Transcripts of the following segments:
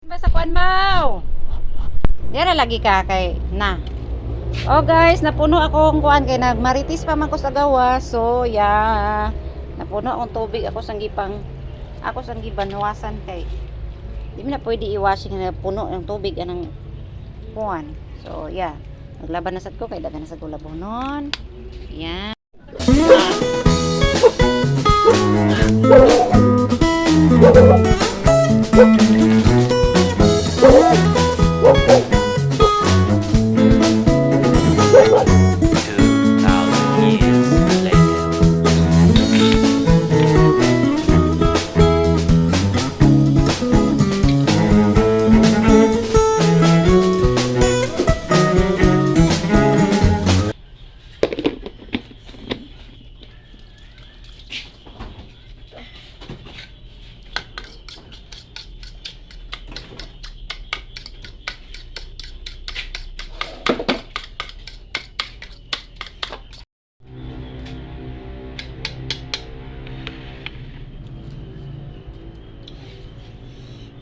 Basta kuan mau. Dira lagi ka kay na. Oh guys, napuno akong kuan kay nagmaritis pa man ko sa gawa. So yeah, napuno akong tubig ako sang gipang ako sang gibanwasan kay di mo na pwede i-washing na puno ng tubig anang kuan. So yeah, naglaban na sad ko kay dagan na sa gulabonon. Yan.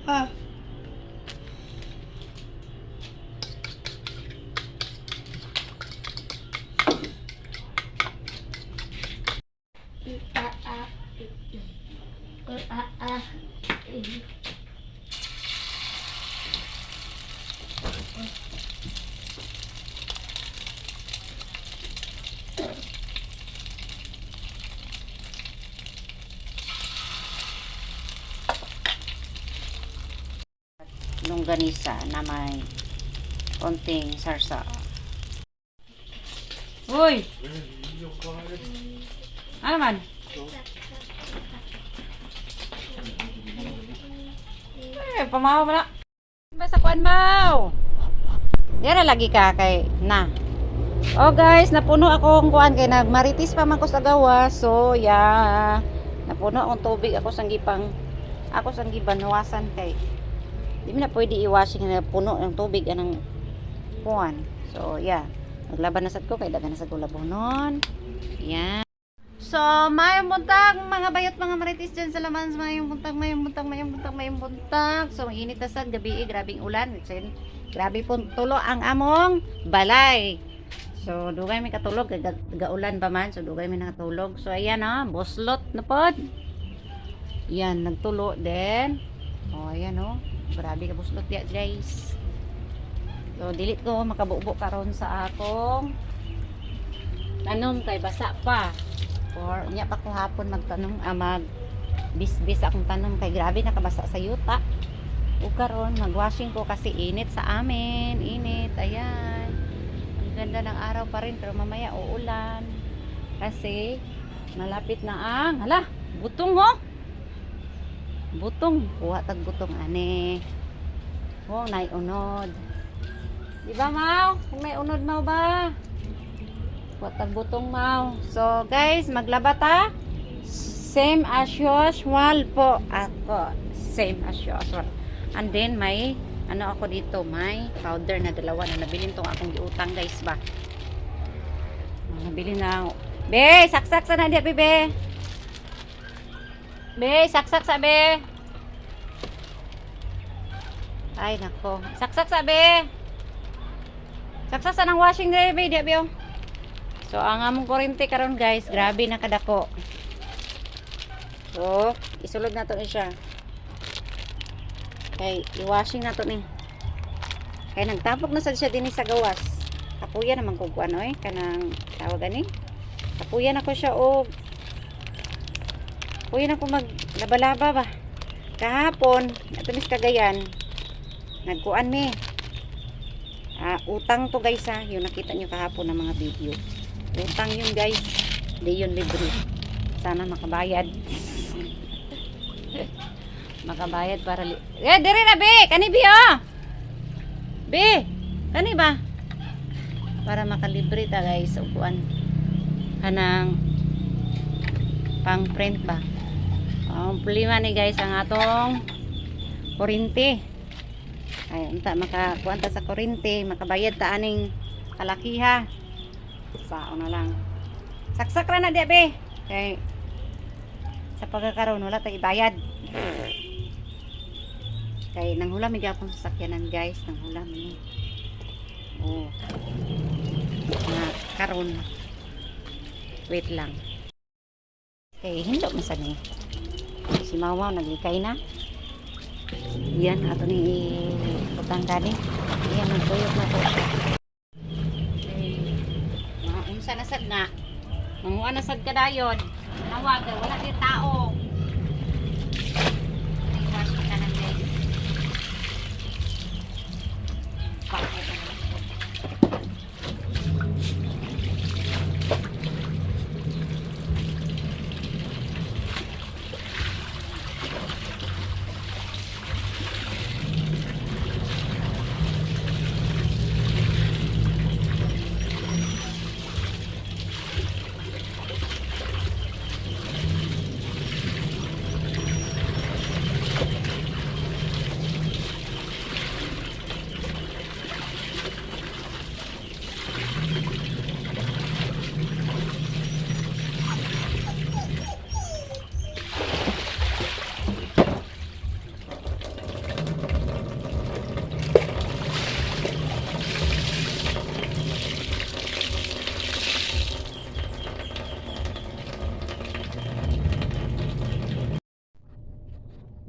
Ah. Longganisa na may konting sarsa. Uy! Ano man? Pamahaw mo na. Basta kuan mau. Dira lagi ka kay na. Oh guys, napuno akong kuan kay nagmaritis pa man ko sa gawa. So yeah, napuno akong tubig ako sang gibanwasan kay di mo na pwede i-washing na puno ng tubig anang kuan. So yeah, naglaban na sad ko kay dagan na sa gulabonon. Yan. So mayong buntag mga bayot mga maritis dyan sa laman. Mayong buntag. So mainit na sad gabi, grabing ulan. Grabe po tulo ang among balay. So dugay may katulog, gaulan pa man. So dugay may nakatulog. So ayan boslot na pod. Yan, nagtulo din. Oh ayan grabe ka buslot ya guys. So dilit ko makabubo karon sa akong tanom kay basa pa. Or nya pa ko hapon magtanom mag bisbis akong tanom kay grabe nakabasa sa yuta. O karon magwashing ko kasi init sa amin. Init, ayan. Ang ganda ng araw pa rin pero mamaya uulan. Kasi malapit na ang butong butong, kuha tag butong ane. Nay unod. Di ba mau? Kung may unod mau ba? Kuha tag butong mau. So guys, maglaba ta. Same as usual po ako. Same as usual. And then may ako dito, may powder na dalawa na nabilin tong akong giutang guys ba. Nabilin na. Be, saksak sa na di be. Be, saksak sa be. Ay nako, saksak sa be. Saksak sa ng washing day be, di be. So ang among kuryente karon guys, grabe na kadako. So isulod na to ni siya. Kay i-washing na to ni. Kay nagtapok na sad siya dinhi sa gawas. Kapuya naman kung ano kanang tawag ani. Kapuya na ko siya Uy na ko maglaba-laba ba. Kahapon, atumis Cagayan. Nagkuan mi. Utang to guys yung nakita nyo kahapon ng mga video. Utang yun guys. Hindi yun libre. Sana makabayad. Makabayad para dire na be, kani bi Be, kani ba? Para makalibre ta guys upuan. Kanang pang print ba? Ang problema ni guys ang atong kuryente. Ay unta makakuan ta sa kuryente, makabayad ta aning kalakiha. Sao na lang. Saksak ra na di be. Kay sa pagkakaroon wala ta ibayad. Kay nanghulam mi gyapon sa sakyanan guys, nanghulam mi. Oh. Na karon. Wait lang. Kay hindo man sad ni. Si Mawaw naglikay na. Yan ato ni utang gani. Yan nagtuyok na to siya. Unsa na sad nga. Manguha na sad kadayon. Nawag wala di tao. Iwas ka na guys. Bakit?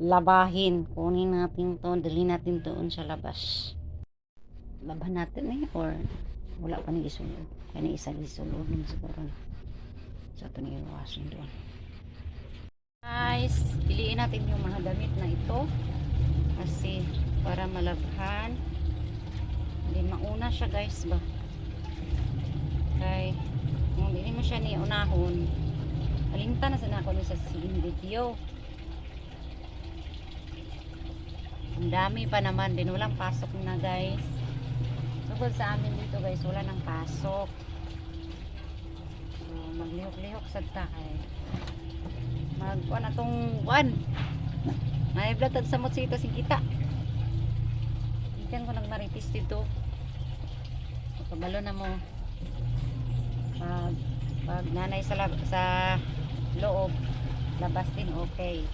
Labahin. Kunin natin to. Dali natin doon sa labas. Laban natin eh. Or wala pa ni isulod. Kaya na isang isulod naman siguro. So ito na iwasin doon. Guys, piliin natin yung mga damit na ito. Kasi para malabhan. Hindi mauna siya guys ba. Kaya kung hindi mo siya ni unahon. Alinta na sana ako sa video. Ang dami pa naman din, walang pasok na guys. Tungkol sa amin dito guys, wala nang pasok. So, maglihok-lihok sa takay. Magkuha na tong buwan. May blatad sa motsito sing kita. Ikan ko nagmaritis dito. Kabalo na mo. Pag nanay sa loob, labas din okay.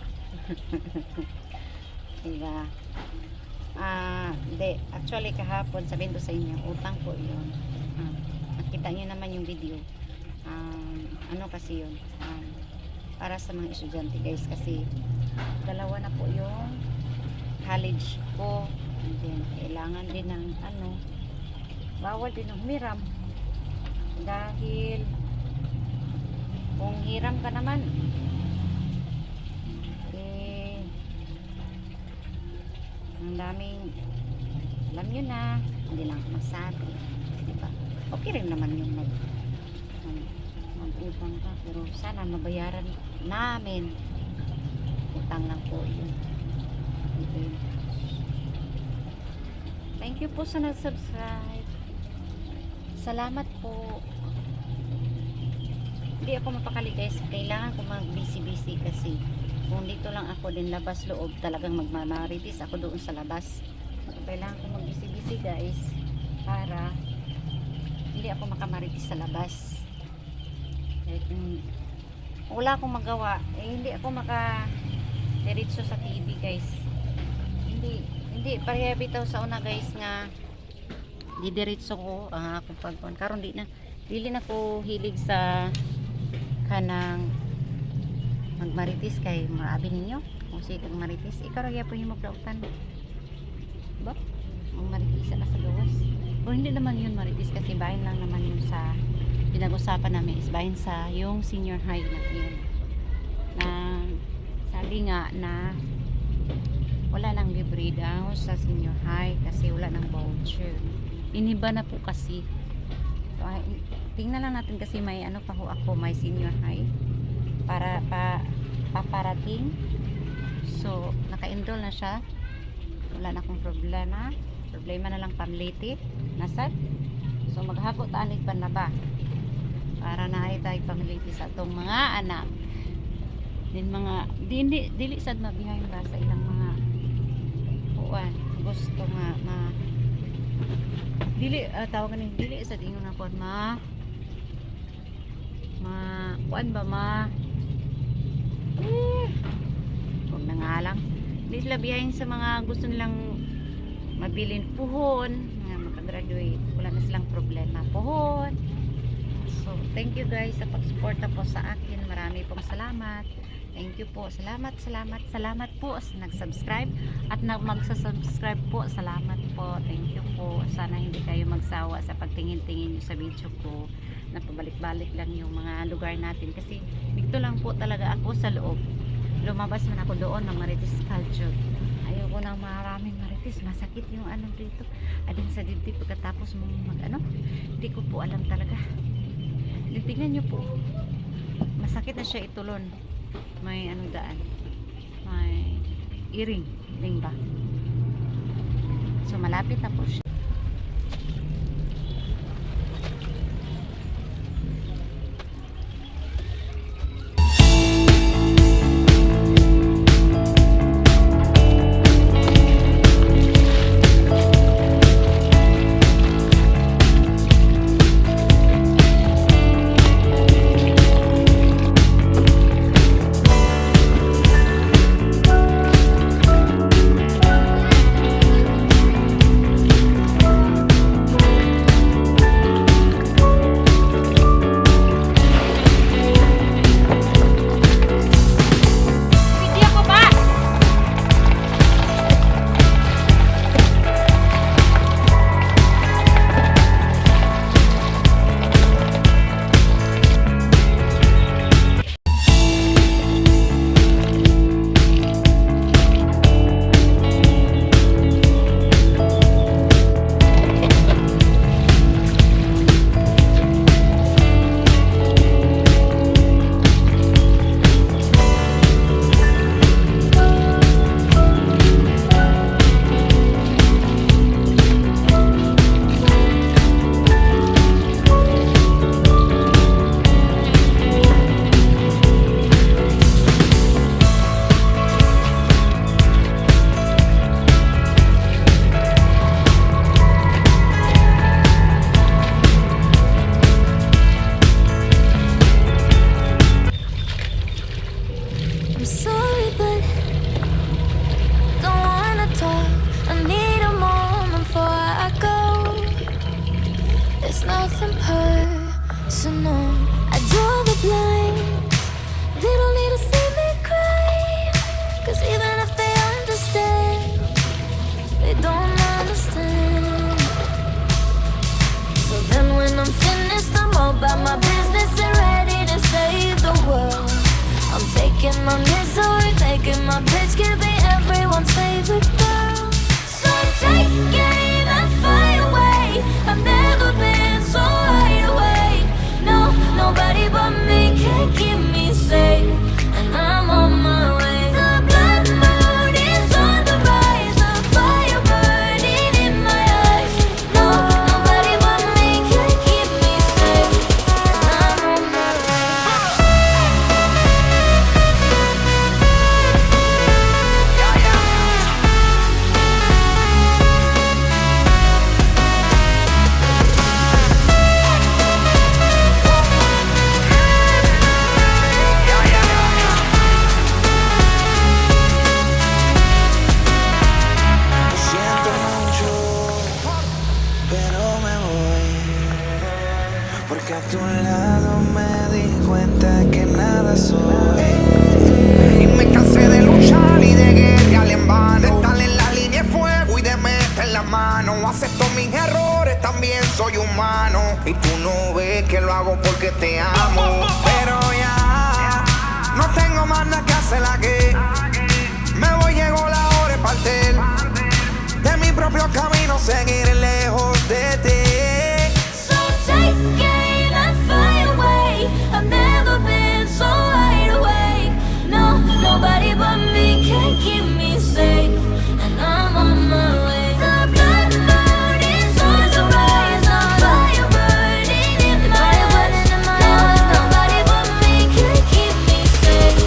Diba? Hindi. Actually, kahapon, sabihin ko sa inyo, utang po yun. Nakita nyo naman yung video. Ano kasi yun? Para sa mga estudyante guys. Kasi, dalawa na po yung college ko. And then, kailangan din ng, bawal din ng humiram. Dahil, kung hiram ka naman, ang daming alam nyo na hindi lang masabi, diba? Okay rin naman yung mag-utang ka, pero sana mabayaran namin. Utang lang po yun. Okay. Thank you po sa nag-subscribe. Salamat po. Hindi ako mapakali guys, kailangan ko mag-busy kasi kung dito lang ako din labas loob, talagang magmamaritis ako doon sa labas. So, kailangan ko mag-busy guys para hindi ako makamaritis sa labas. Like, wala akong magawa, hindi ako maka-diretso sa TV guys. Hindi pareha bitaw sa una guys nga didiretso ko kung pagkuhan. Karon dili na ko hilig sa kanang magmaritis kay maabi ninyo kung sige maritis ikaw ra po yung magdautan ba ang maritis na sa gawas o hindi naman yun maritis kasi bahin lang naman yun sa pinag-usapan namin is bahin sa yung senior high na yun na sabi nga na wala nang libre daw sa senior high kasi wala nang voucher. Iniba na po kasi so, tingnan lang natin kasi may pa ho ako may senior high para paparating. So, naka-enroll na siya. Wala na akong problema. Problema na lang pamliti. Nasad. So, maghapot tanig pa na ba? Para na ay tayo pamliti sa itong mga anak. Din mga, dili sad mabihayin ba sa ilang mga kuwan. Gusto nga, dili, tawagan ni, dili sad ingon ako, kuwan ba, huwag na nga lang Di sila biyahin sa mga gusto nilang mabilin puhon, nga makagraduate, wala na silang problema puhon. So thank you guys sa pagsuporta po sa akin, marami pong salamat. Thank you po, salamat po sa nag-subscribe at magsa-subscribe po, salamat po, thank you po. Sana hindi kayo magsawa sa pagtingin-tingin nyo sa video ko, na pabalik-balik lang yung mga lugar natin, kasi dito lang po talaga ako sa loob. Lumabas man ako doon ng Marites Culture, ayoko na maraming Marites, masakit yung ano dito, adun sa dibdib pagkatapos mong mag ano, hindi ko po alam talaga. Tingnan nyo po, masakit na siya itulon. May anong daan, may iring ba, so malapit na po siya. I'm sorry, but don't wanna talk. I need a moment before I go. It's nothing personal. I draw the blinds. They don't need to see me cry. 'Cause even if they understand, they don't understand. So then when I'm finished, I'm all about my business and ready to save the world. I'm taking my misery, making my bitch can be everyone's favorite girl. So take that fire away. I've never been so wide awake. No, nobody but me can keep me safe, and I'm on my way. The blood moon is on the rise, the fire burning in my eyes. No, nobody but me can keep me safe, and I'm on my way. Lo siento mucho, pero me voy, porque a tu lado me di cuenta que nada soy. Y me cansé de luchar y de guerrear en vano, de estar en la línea de fuego y de meter la mano. Acepto mis errores, también soy humano, y tú no ves que lo hago porque te amo. Pero ya no tengo más nada que hacer aquí. Me voy, llegó la hora de partir de mi propio camino, seguir lejos de ti. So take that fire away. I've never been so wide awake. No, nobody but me can keep me safe, and I'm on my way. The blood moon is on the rise, the fire burning in my eyes. No, nobody but me can keep me safe,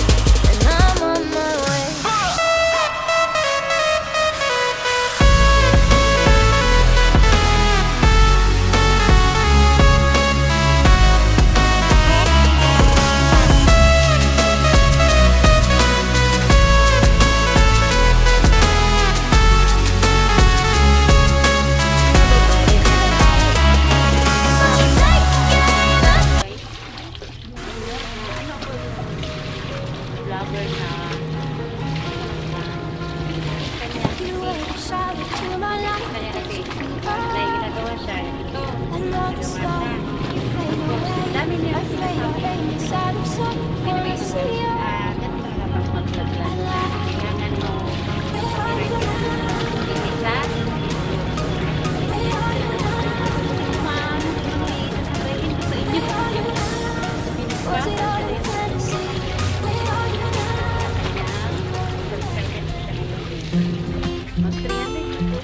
and I'm on my way.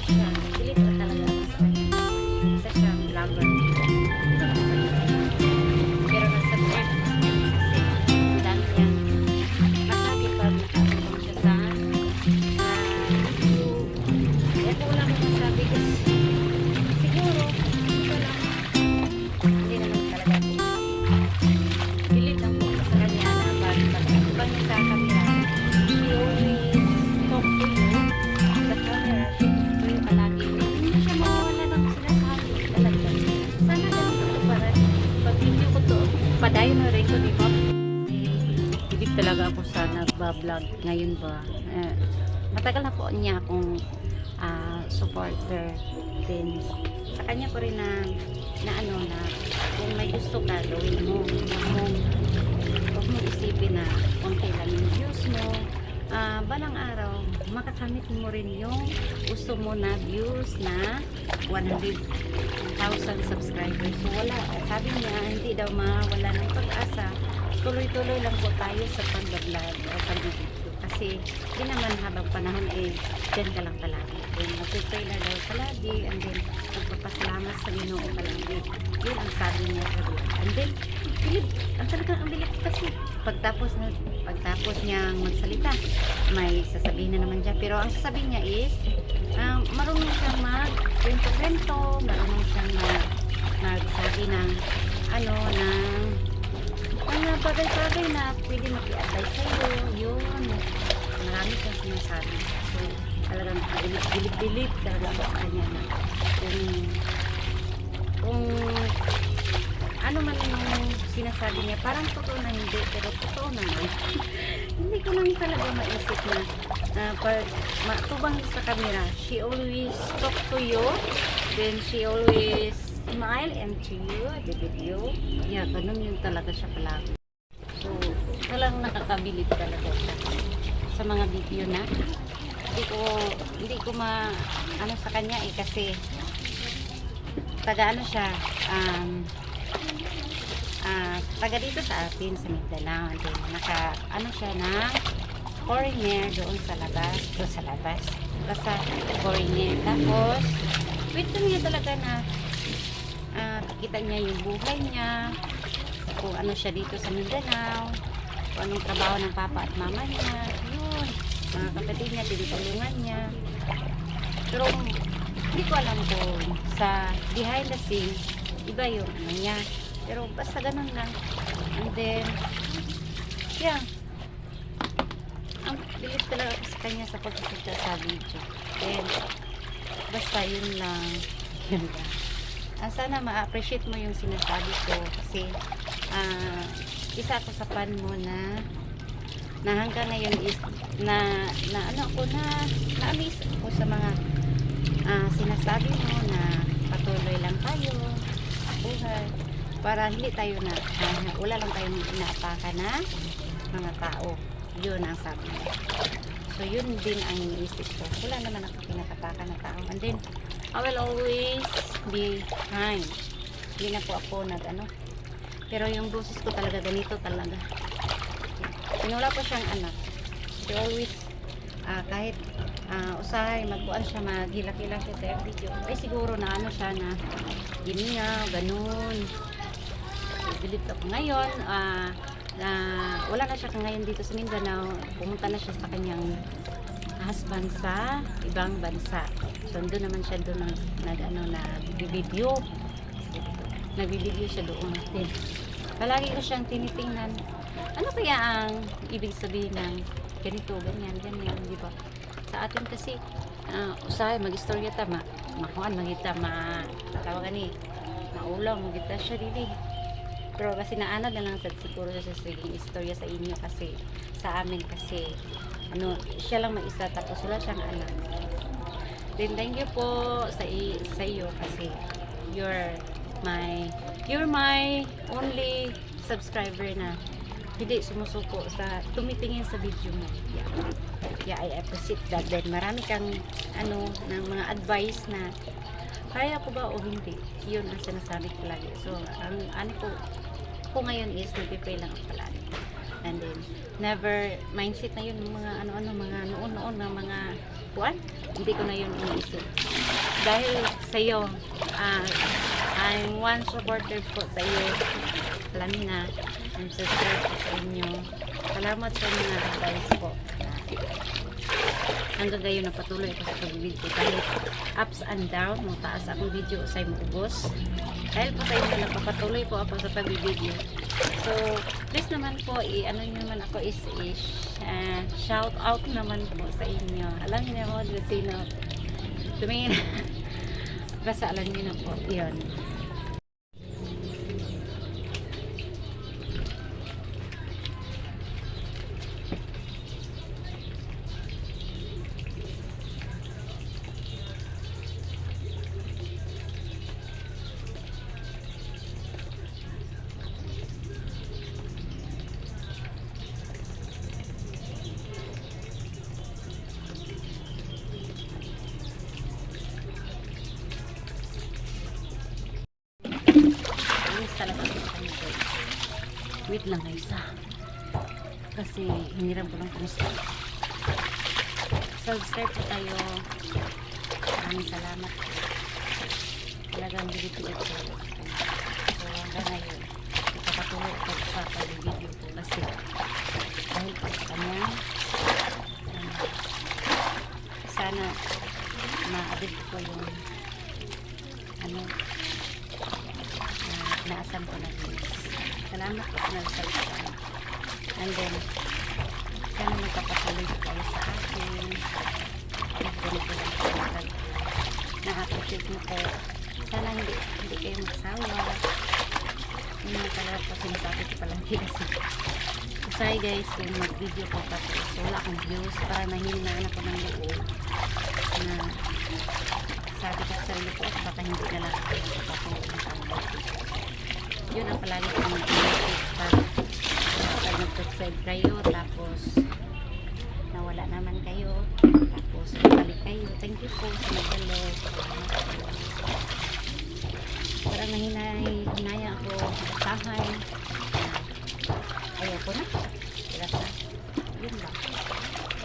siya. Pilit na talaga ako sa kanya. Isa siyang vlogger. Pero nasa third kasi ang dami niya. Masabi pa nakatulong siya sa YouTube. Kaya ko lang masabi kasi siguro ito lang. Hindi naman talaga ako. Pilit lang po ako sa kanya na pag niya sa camera, she always talk to you. Sa camera, she talk to you palagi. Hindi siya mawawala ng sinasabi talaga. Sana ganito ko para pag video ko to, padayon na rin ko, di ba? Hindi talaga ako sa nagbablog ngayon ba. Matagal na po niya akong supporter din. Sa kanya ko rin na ano na kung may gusto ka, gawin mo. Huwag mo isipin na konti lang yung views mo. Balang araw, makakamit mo rin yung gusto mo na views na 100,000 subscribers. So wala, sabi niya, hindi daw mawala ng pag-asa. Tuloy-tuloy lang po tayo sa pag-vlog o pag-video. Kasi di naman habang panahon dyan ka lang palagi. Then mag-pray na daw palagi and then magpapasalamat sa Ginoo palagi. Yun ang sabi niya sa vlog. And then, ang talagang ang bilis kasi pagtapos niyang magsalita, may sasabihin na naman dyan. Pero ang sasabihin niya is, marunong siyang mag-kwento-kwento, marunong siyang magsabi ng mga bagay-bagay na pwede maki-apply sa'yo. Yun. Marami siyang sinasabi. So, talagang bilib-bilib talaga ako sa kanya na kung ano man yung sinasabi niya, parang totoo na hindi, pero totoo naman. Hindi ko lang talaga maisip na pag matubang sa camera, she always talk to you, then she always smile and to you at the video. Yeah, ganun yun talaga siya palagi. So, talagang nakakabilib talaga siya sa mga video na hindi ko ano sa kanya kasi taga ano siya taga dito sa atin sa Mindanao. Then ano siya na foreigner doon sa labas basta foreigner. Tapos kwento niya talaga na kita niya yung buhay niya, kung ano siya dito sa Mindanao, kung anong trabaho ng papa at mama niya, yun, mga kapatid niya, tinutulungan niya. Pero hindi ko alam kung sa behind the scene iba yung ano niya, pero basta ganun lang. And then yeah, ang bilis talaga ako sa kanya sa pagkakita sa video. Then basta yun lang. Yun lang. Sana ma-appreciate mo yung sinasabi ko kasi isa ako sa fan mo na hanggang ngayon is na-amaze ako sa mga sinasabi mo na patuloy lang tayo sa buhay para hindi tayo wala lang tayong inaapakan na mga tao. Yun ang sabi mo. So yun din ang iniisip ko. Wala naman ako pinatapakan na tao. And then I will always be kind. Hindi na po ako pero yung boses ko talaga ganito talaga. Pinula po siyang anak. She always kahit usahay magkuan siya, maghilak-hilak siya sa video, ay siguro na siya na giningaw, ganun. Bilib ako ngayon wala na siya ngayon dito sa Mindanao. Pumunta na siya sa kanyang husband sa ibang bansa. So doon naman siya nagbibideo siya doon. Then, palagi ko siyang tinitingnan. Ano kaya ang ibig sabihin ng ganito, ganyan, di ba? Sa atin kasi usahay mag-istorya ta makuan magita tawagan ni maulang magita siya dili. Pero kasi naanad na lang siguro sa siging istorya sa inyo kasi sa amin kasi siya lang mag-isa tapos wala siyang anak. Then thank you po sa iyo kasi you're my only subscriber na hindi sumusuko sa tumitingin sa video mo. Yeah, I appreciate that. Then marami kang ng mga advice na kaya ko ba o hindi. Yun ang sinasabi ko lagi. So ang ko ngayon is nagpipray lang ako palagi. And then never mindset na yun mga mga noon ng mga kuan. Hindi ko na yun iniisip. dahil sa iyo, I'm one supporter po sa iyo. Alam niyo na, I'm subscribe po sa inyo. Salamat sa mga advice po. Hanggang ngayon napatuloy ako sa pag-video kahit ups and down, mataas akong video sa ubos. Dahil po sa inyo, napapatuloy po ako sa pag-video. So, please naman po, ano nyo naman ako is shout out naman po sa inyo. Alam niyo na mo, sino tumingin. Basta alam niyo na po, yun. Talaga sa kanya guys. Wait lang guys ha. Kasi hiniram ko lang kumusta. Subscribe po tayo. Maraming salamat po. Talagang bilit-bilit po. So hanggang ngayon ipapatuloy ako sa pag-video po kasi dahil po sa kanya sana ma-abit ko yung naasam ko na guys. Salamat po sa nagsalita. And then, sana magpapatuloy po kayo sa akin. Ganito lang po. Na-appreciate mo po. Sana hindi kayo magsawa. Yun yung talaga po sinasabi ko palagi kasi. Kasi guys, kung mag-video ko tapos wala akong views para nahinaan ako ng loob na sabi ko sa sarili ko baka hindi na lang ako kapatuloy ng tambay. Yun ang palagi ko mag-message pag nag-subscribe kayo tapos nawala naman kayo tapos balik kayo. Thank you po sa nag-alert. Parang nahinaya ako basahan. Ayaw ko na. Yun lang.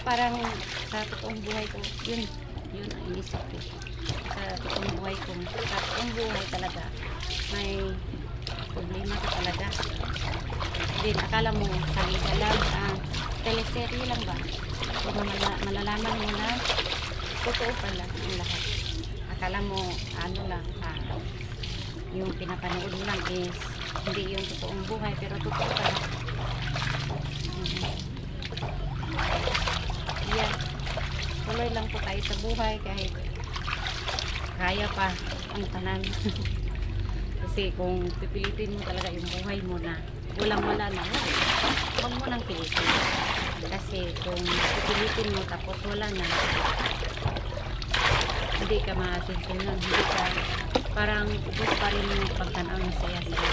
Parang sa totoong buhay ko, yun ang inisip ko. Sa totoong buhay ko, sa totoong buhay talaga may problema ka talaga. Then akala mo salida lang, teleserye lang ba? Kung malalaman mo na totoo pala ang lahat. Akala mo ano lang, yung pinapanood mo lang is hindi yung totoong buhay pero totoo pala. Yeah. Tuloy lang po tayo sa buhay kahit kaya pa ang tanan. Kasi kung pipilitin mo talaga yung buhay mo na walang-wala na, huwag mo nang pilitin. Kasi kung pipilitin mo tapos wala na, hindi ka maasinsunan, hindi ka parang ubos pa rin yung pagtanaw ng saya-saya.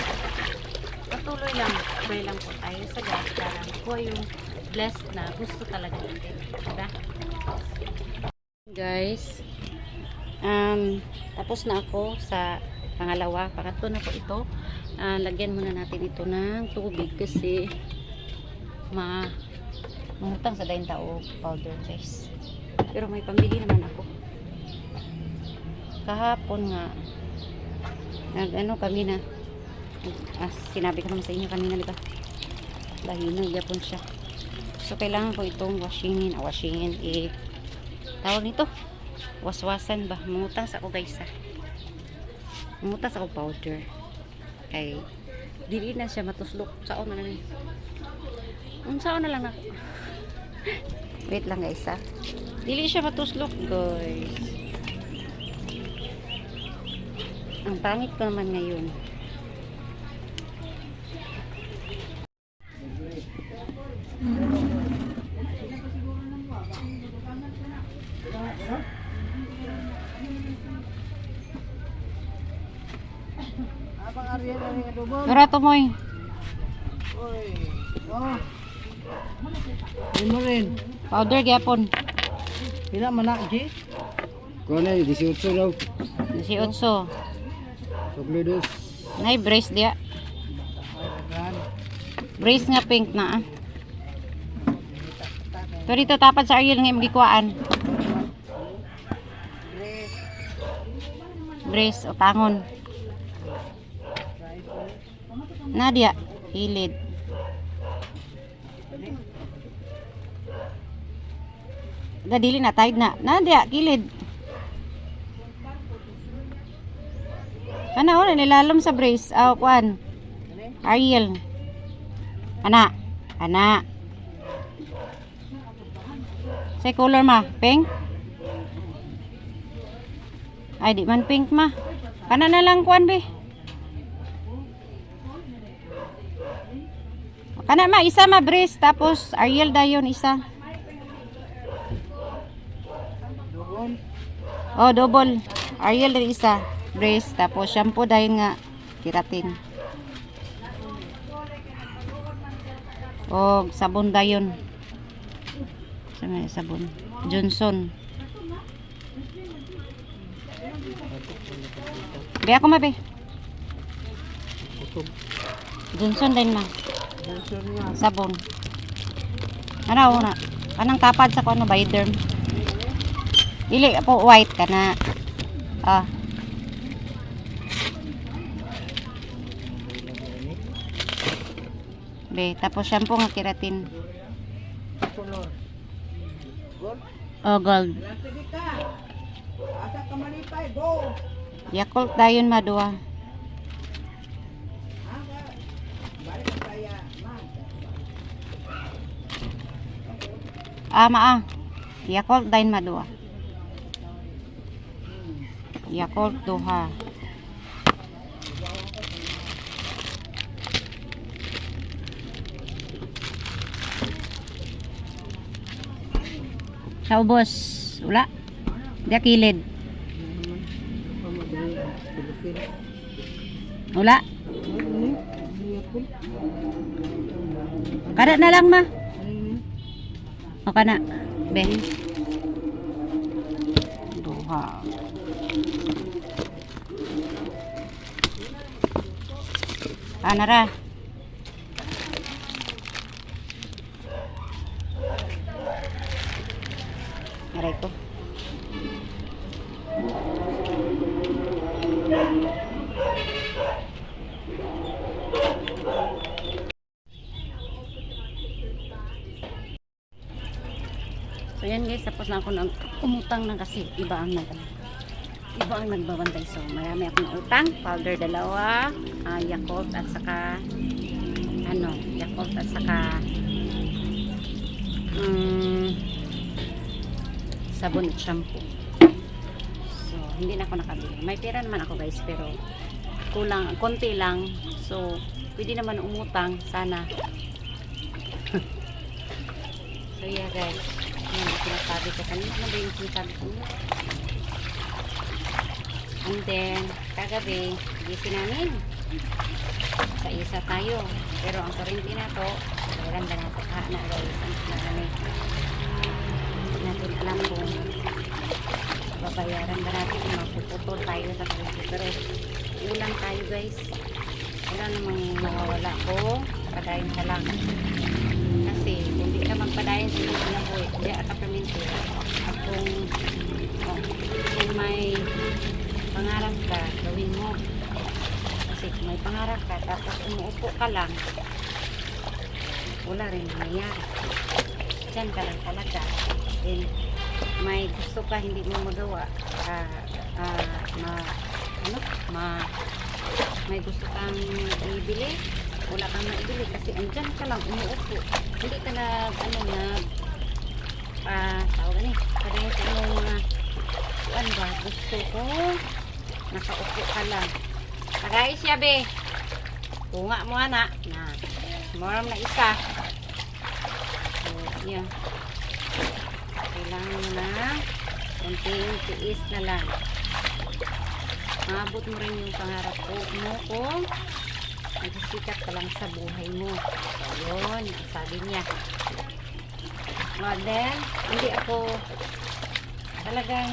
Patuloy lang po tayo sa God para po yung blessed na gusto talaga natin. Diba? Guys, tapos na ako sa pangatlo na po ito. Lagyan muna natin ito ng tubig kasi mahutang sa daing tao powder guys. Pero may pambili naman ako. Kahapon nga kami na sinabi ko naman sa inyo kanina, diba? Lahinog yapon siya. So kailangan ko itong washingin tawag nito waswasan ba, mangutang sa ako guys mangutang sa ako powder kay dili na siya matuslok saon na lang saon na lang ako wait lang guys dili siya matuslok guys. Ang pangit ko naman ngayon. Barato mo eh. Mo rin. Powder gyapon. Pila man na, G? Kuha na, 18 daw. 18. Sobledos. Nay brace dia. Brace nga pink na Pero dito tapad sa Ariel nga magikuan. Brace o tangon. Nadia, kilid. Dili na tied na. Nadia, kilid. Ana ora nilalom sa brace. Aw kuan. Ariel. Ana. Ana. Say color ma, pink. Ay di man pink ma. Kana na lang kuan be. Kana ma isa ma brace tapos Ariel dayon isa. Oh, double. Ariel din isa. Brace tapos shampoo dayon nga keratin. Oh, sabon dayon. Sa may sabon. Johnson. Be ako ma be. Johnson din ma. Sabon. Ano na? Anang tapad sa kuno Bioderm. Dili ako white kana. Ah. Be, tapos shampoo nga keratin. Oh, gold. Yakult dayon madua. Maa. Yakult dayon madua. Yakult duha. Sa ubos. Wala. Dia kilid. Wala. Kada na lang ma. O kana. Be. Duha. Anara. Aray ko. So yan guys, tapos na ako ng umutang na kasi iba ang nagbabantay. So marami akong utang, powder dalawa, Yakult at saka Yakult at saka sabon at shampoo. So hindi na ako nakabili. May pera naman ako guys, pero kulang, konti lang. So pwede naman umutang sana. So yeah guys, yung sinasabi ko kanina, ano ba yung sinasabi ko? And then kagabi gising namin sa isa tayo, pero ang kuryente na to kailan ba natin na guys, ang namin hindi natin alam kung babayaran ba natin kung mapuputol tayo sa kuryente, pero ulang tayo guys, wala namang mawawala kung padayon ka lang. Kasi kung di ka magpadayon sa mga pinabuhi, di ka perminti. At kung may pangarap ka, gawin mo. Kasi kung may pangarap ka, tapos umuupo ka lang, wala rin nangyayari. Diyan ka lang talaga. Then, may gusto ka, hindi mo magawa. May gusto kang ibili, wala kang maibili kasi andyan ka lang umuupo, hindi ka tawag ni kaya sa mga ba gusto ko nakaupo ka lang tagay siya be tunga mo anak na moram na isa. So yan, kailangan mo na konting tiis na lang, maabot mo rin yung pangarap mo kung nagsisikap ka lang sa buhay mo. So yun, sabi niya. And then, hindi ako talagang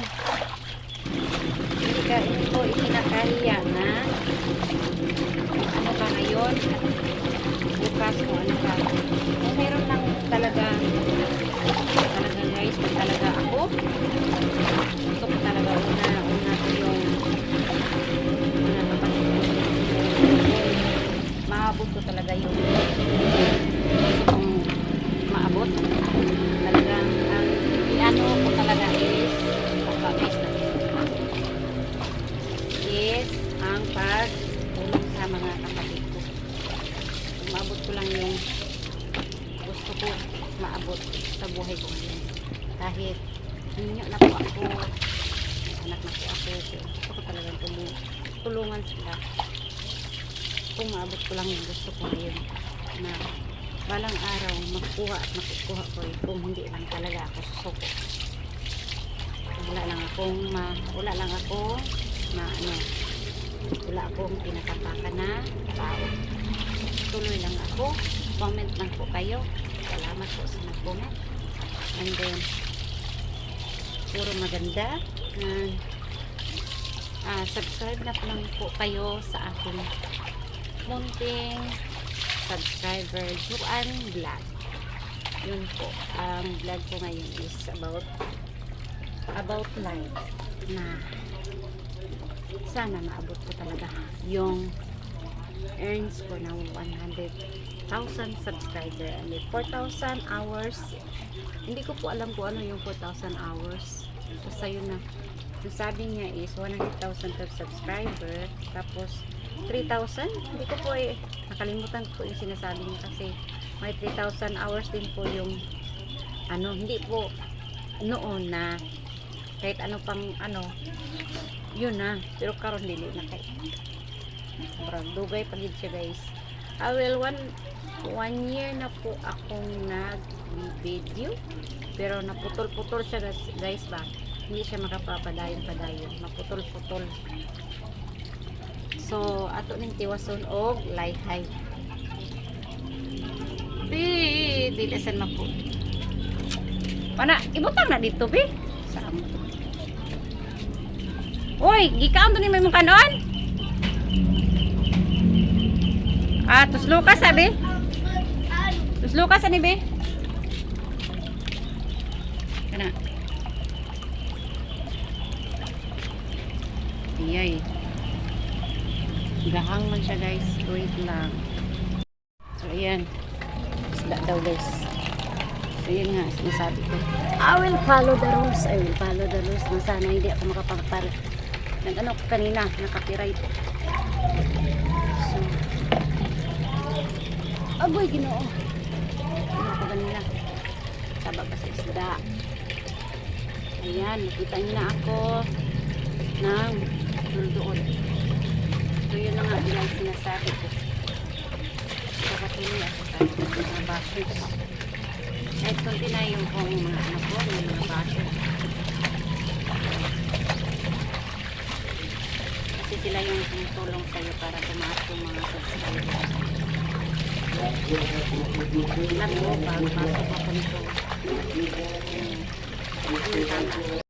hindi ko ikinakahiya na ano ka ngayon, bukas mo ano ka. Kung meron lang talaga guys, kung talaga ako gusto ko talaga una talaga yung gusto kong maabot. Talagang ang piano ko talaga is pagpapis na is ang pagtulong sa mga kapatid ko. Maabot ko lang yung gusto ko maabot sa buhay ko ngayon. Kahit ninyo na po ako, anak na po ako, gusto ko talagang tulungan sila. Kung maabot ko lang yung gusto ko ngayon na balang araw magkuha at makukuha ko kung hindi lang talaga ako susuko. Wala lang akong wala akong pinatapakan na tao. Tuloy lang ako, comment lang po kayo. Salamat po sa nag-comment. And then puro maganda. And subscribe na po lang po kayo sa aking munting subscriber Juan Vlog. Yun po, ang vlog ko ngayon is about life na sana maabot ko talaga yung earns ko na 100,000 subscriber and 4,000 hours. Hindi ko po alam kung ano yung 4,000 hours. Basta yun na sabi niya is 100,000 subscriber tapos 3,000. Hindi ko po nakalimutan ko yung sinasabi niya kasi may 3,000 hours din po yung hindi po noon na kahit ano pang yun na, pero karon dili na kay dugay pagid siya guys. One year na po akong nag-video pero naputol-putol siya guys ba, hindi siya makapapadayon maputol-putol. So ato ning tiwason og layhay dili sa mapo pana ibutang na dito bi sa amo. Oy, gikaon to ni may mong kanon? Tuslukas sabi? Tuslukas ani be? Kana. Iyay. Gahang man siya guys. Wait lang. So ayan. Isda daw guys. So yun nga, sinasabi ko. I will follow the rules. Na sana hindi ako makapagpar. Nag-ano ko kanina, nakapiright. So, agoy ginoo. Ano ko kanina? Sabag pa sa isda. Ayan, nakita niyo na ako ng doon. So yun na nga bilang sinasabi ko. Kapatuloy ako sa mga bashers. Kahit kunti na yung mga anak ko, yung mga bashers. Kasi sila yung tumutulong sa'yo para tumaas yung mga subscribers. Sila po, pagpasok ako nito. Tama.